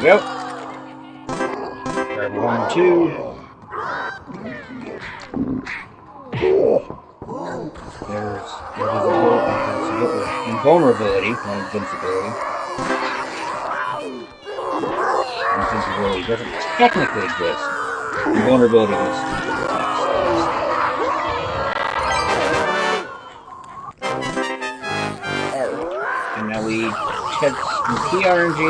Yep. Grab 1, 2. There's invulnerability, not invincibility. Invincibility doesn't technically exist. Invulnerability is. Alright. And now we catch some key RNG.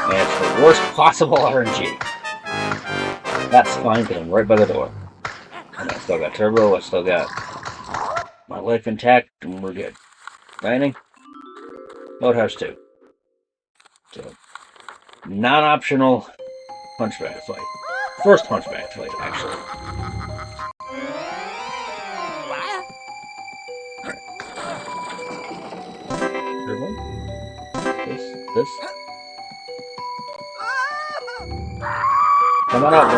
And it's the worst possible RNG. That's fine, because I'm right by the door. And I still got turbo, I still got my life intact, and we're good. Dining? Boathouse 2. So, non-optional Hunchback fight. First Hunchback fight, actually. Turbo. This. Come on out,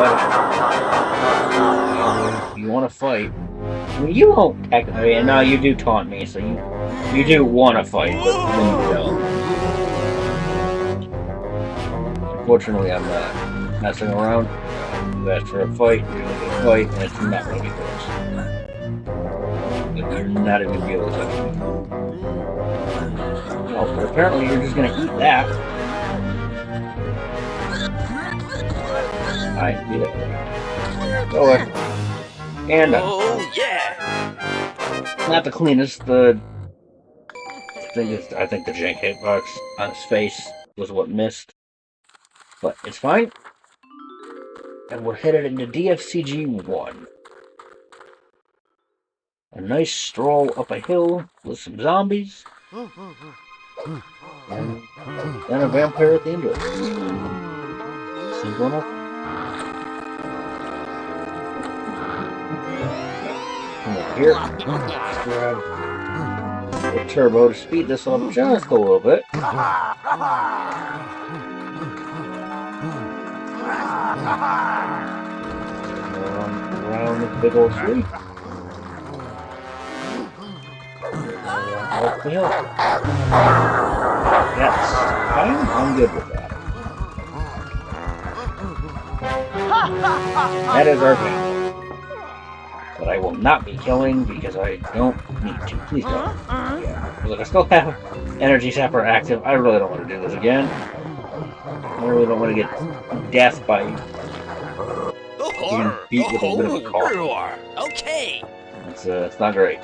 bud. You want to fight? I mean, you won't technically. No, you do taunt me, so you do want to fight, but then you don't. Unfortunately, I'm not messing around. You asked for a fight, you're going to get a fight, and it's not going to be close. You're not even going to be able to touch me. Oh, but apparently you're just going to eat that. Alright, beat it. Go away. And done. Oh, yeah! Not the cleanest, I think the jank hitbox on his face was what missed. But it's fine. And we're headed into DFCG 1. A nice stroll up a hill with some zombies. And then a vampire at the end of it. Simple enough. Come over here. Let's grab the turbo to speed this up just a little bit. Around the big old tree. Up the hill. Yes, I'm good with that. That is our family. But I will not be killing because I don't need to. Please don't. Yeah. Look, I still have Energy Sapper active. I really don't want to do this again. I really don't want to get death by Getting beat with a bit of a cough. Okay. It's not great.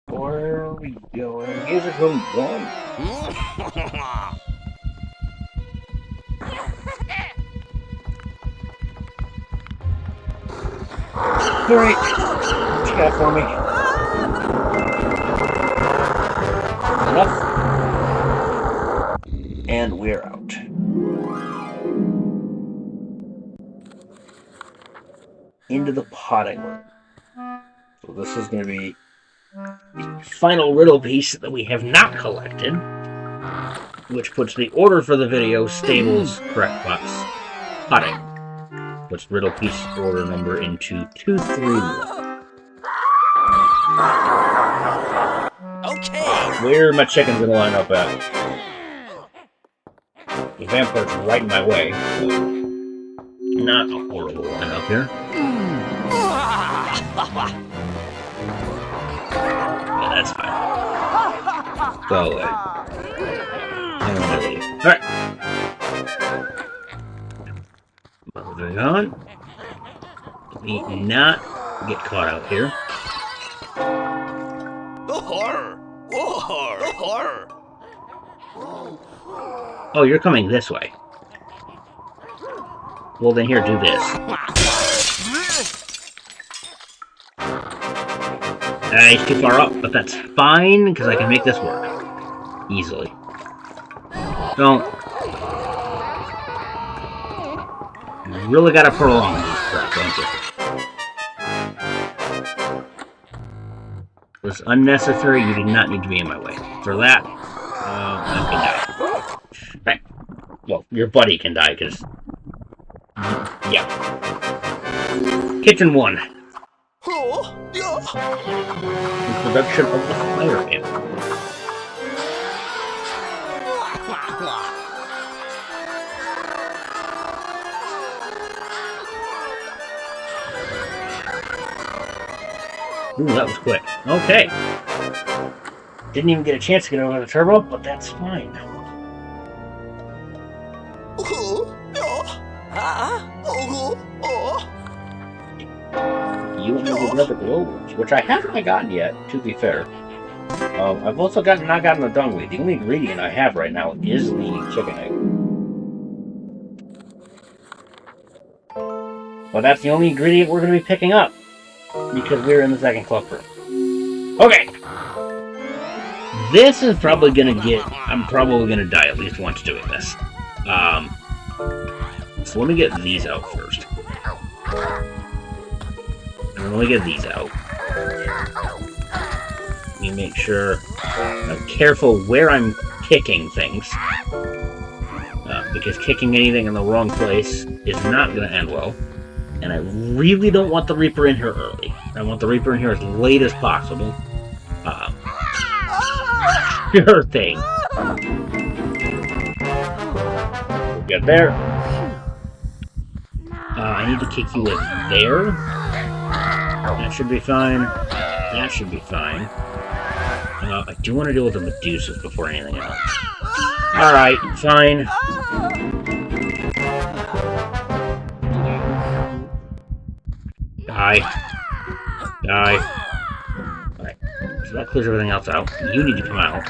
Where are we going? Music room 1. Alright. What you got for me? Enough. And we're out. Into the potting room. So this is going to be the final riddle piece that we have not collected, which puts the order for the video stables correct box potting. Puts riddle piece order number into 2, 3, 1. Okay. Where are my chickens going to line up at? The vampire's right in my way. Not a horrible lineup here. Yeah, that's fine. Go away. I don't want to leave. Alright. Moving on. Let me not get caught out here. Oh, you're coming this way. Well, then here, do this. He's too far up, but that's fine, because I can make this work. Easily. Don't. You really gotta prolong these crap, don't you? It was unnecessary, you did not need to be in my way. For that, I can die. Right. Well, your buddy can die, because... Yeah. Kitchen 1. Introduction of the fire ant. Ooh, that was quick. Okay. Didn't even get a chance to get over the turbo, but that's fine. You want me to grab the glowworms, which I haven't gotten yet, to be fair. I've also not gotten the dungweed. The only ingredient I have right now is the chicken egg. But that's the only ingredient we're going to be picking up, because we're in the second Cloakroom. Okay! This is probably going to get... I'm probably going to die at least once doing this. So let me get these out first. And let me get these out. Let me make sure I'm careful where I'm kicking things. Because kicking anything in the wrong place is not going to end well. And I really don't want the Reaper in here early. I want the Reaper in here as late as possible. Sure thing. Get there. I need to kick you with there. That should be fine. That should be fine. I do want to deal with the Medusas before anything else. Alright, fine. Die. Die. Alright, so that clears everything else out. You need to come out.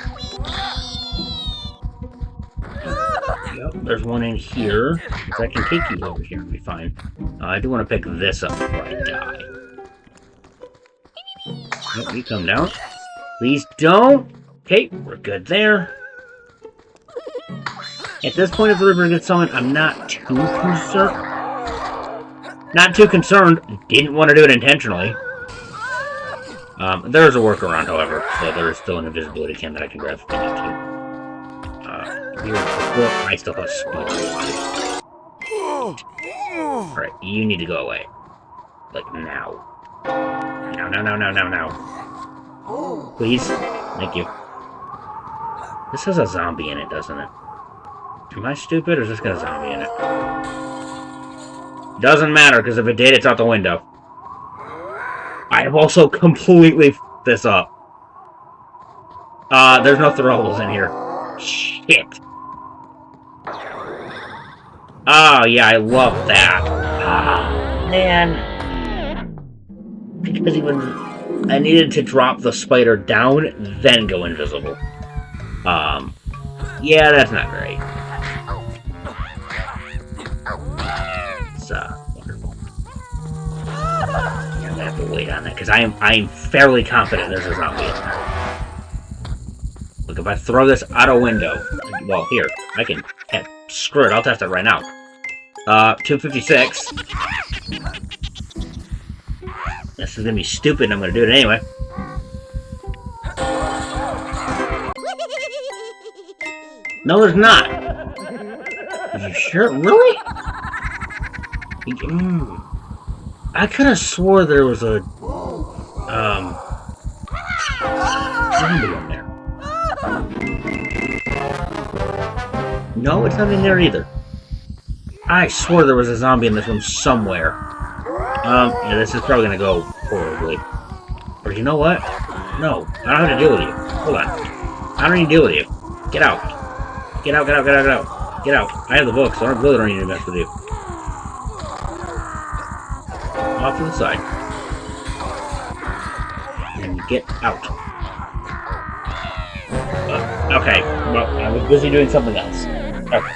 Yep, there's one in here. So I can take you over here and be fine. I do want to pick this up before I die. Yep, you come down. Please don't. Okay, we're good there. At this point, if the Reaper gets summoned, I'm not too concerned. Not too concerned. Didn't want to do it intentionally. There's a workaround, however, so there is still an invisibility cam that I can grab if I need to. Here's the book. I still have speed. Alright, you need to go away. Like, now. Now. Please? Thank you. This has a zombie in it, doesn't it? Am I stupid, or is this got a zombie in it? Doesn't matter, because if it did, it's out the window. I have also completely f***ed this up. There's no throwables in here. Shit. Oh, yeah, I love that. Ah, man. Because even I needed to drop the spider down, then go invisible. Yeah, that's not great. It's, wonderful. Yeah, I have to wait on that, because I'm fairly confident there's a zombie in there. Look, if I throw this out a window, well, here, I can, screw it, I'll test it right now. 256. This is gonna be stupid, and I'm gonna do it anyway. No, there's not. Are you sure? Really? I could have swore there was a zombie in there. No, it's not in there either. I swore there was a zombie in this room somewhere. Yeah, this is probably gonna go horribly. Or you know what? No, I don't have to deal with you. Hold on. I don't need to deal with you. Get out. Get out, get out, get out, get out. Get out. I have the book, so I really don't need to mess with you. Off to the side. And get out. Okay, well, I was busy doing something else. Okay.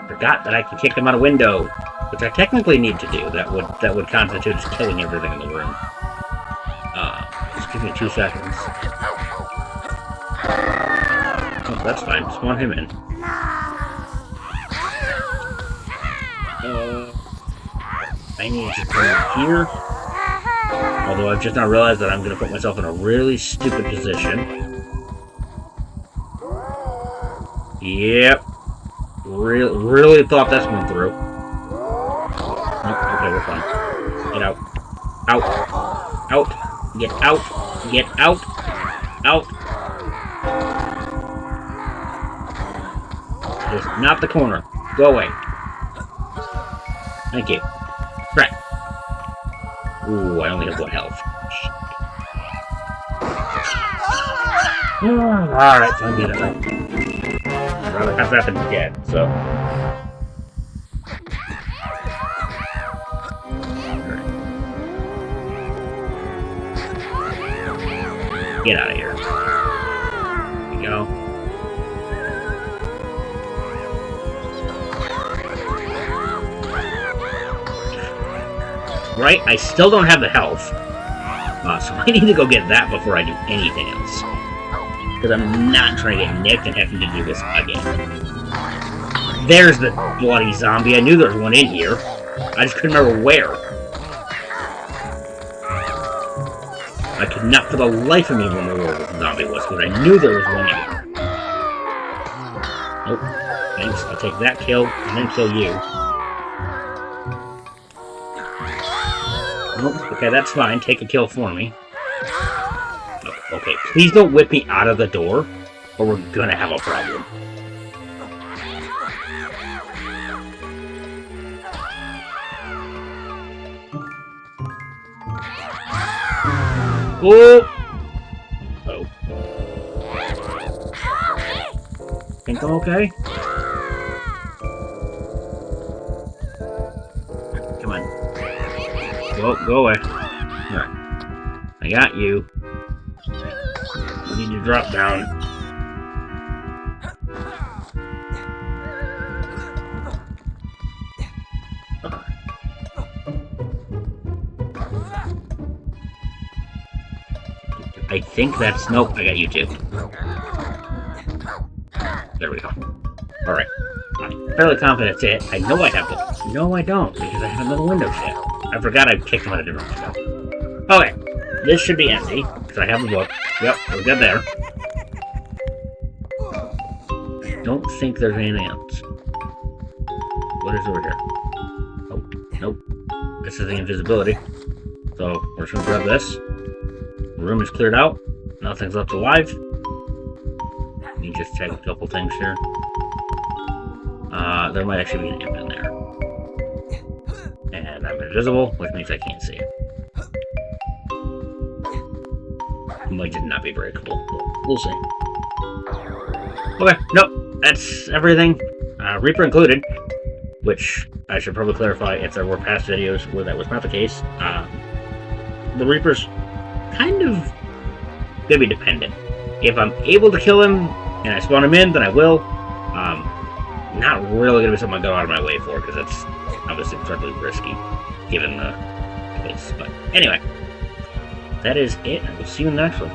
Forgot that I can kick them out a window, which I technically need to do. That would constitute just killing everything in the room. Just give me 2 seconds. Oh, that's fine. Spawn him in. I need to come here. Although I've just now realized that I'm going to put myself in a really stupid position. Yep. Really thought this one through. Oh, okay, we're fine. Get out. Out. Out. Get out. Get out. Out. Just not the corner. Go away. Thank you. Right. Ooh, I only have 1 health. Alright, so I'm getting it. I'd rather have that than dead, so. Get out of here. There you go. Right? I still don't have the health. So I need to go get that before I do anything else. Because I'm not trying to get nicked and having to do this again. There's the bloody zombie. I knew there was one in here. I just couldn't remember where. I could not for the life of me remember where the zombie was, because I knew there was one in here. Nope. Thanks. I'll take that kill, and then kill you. Nope. Okay, that's fine. Take a kill for me. Okay, please don't whip me out of the door, or we're gonna have a problem. Oh! Oh. Think I'm okay? Come on. Go away. Alright. I got you. You need to drop down. I think that's... Nope, I got you too. There we go. Alright. I'm fairly confident that's it. I know I have to... No, I don't, because I have another window shut. I forgot I kicked him out a different window. Okay. This should be empty, because I have the book. Yep, we're good there. I don't think there's anything else. What is over here? Oh, nope. This is the invisibility. So, we're just gonna grab this. The room is cleared out. Nothing's left alive. Let me just check a couple things here. There might actually be an imp in there. And I'm invisible, which means I can't see it. It might just not be breakable. We'll see. Okay, nope. that's everything. Reaper included, which I should probably clarify if there were past videos where that was not the case. The Reaper's kind of gonna be dependent. If I'm able to kill him and I spawn him in, then I will. Not really gonna be something I go out of my way for, because that's obviously incredibly risky, given the place. But anyway, that is it. I will see you in the next one.